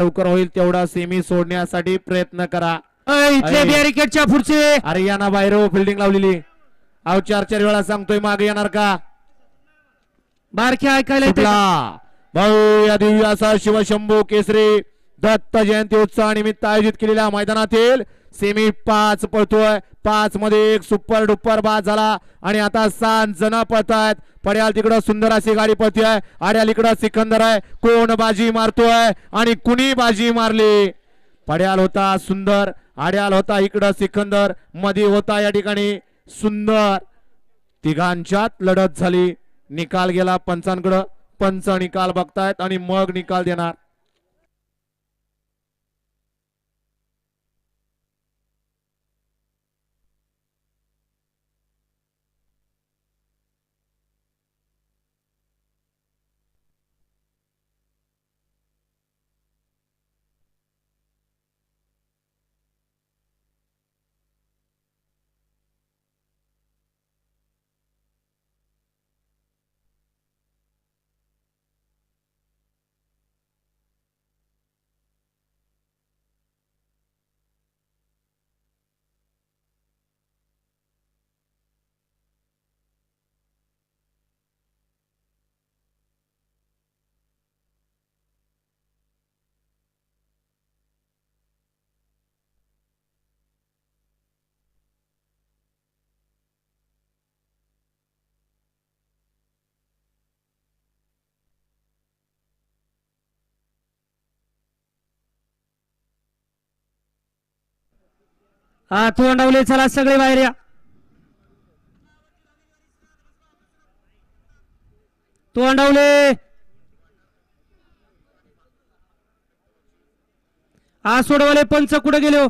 लवकर होईल तेवढा सेमी सोडण्यासाठी प्रयत्न करा. इथले बॅरिकेडच्या पुढचे हरियाणा बाहेर फिल्डिंग लावलेली. अहो 4-4 वेळा सांगतोय मागे येणार का? बारखे ऐकायला सुटला. भव्य दिव्य असा शिवशंभू केसरी दत्त जयंती उत्सवानिमित्त आयोजित केलेल्या मैदानातील सेमी 5 पळतोय. 5 मध्ये एक सुपर डुपर बाद झाला आणि आता 7 जण पळतायत. पड्याल तिकडं सुंदर अशी गाडी पळतीये. आड्याल इकडं सिकंदर आहे. कोण बाजी मारतोय आणि कुणी बाजी मारली? पड्याल होता सुंदर, आड्याल होता इकडं सिकंदर, मध्ये होता या ठिकाणी सुंदर. तिघांच्यात लढत झाली. निकाल गेला पंचांकडं. पंच निकाल बघतायत आणि मग निकाल देणार. हा तोंडावले चला सगळे बाहेर या. तोंडावले हा सोडवाले पंच कुठे गेले हो?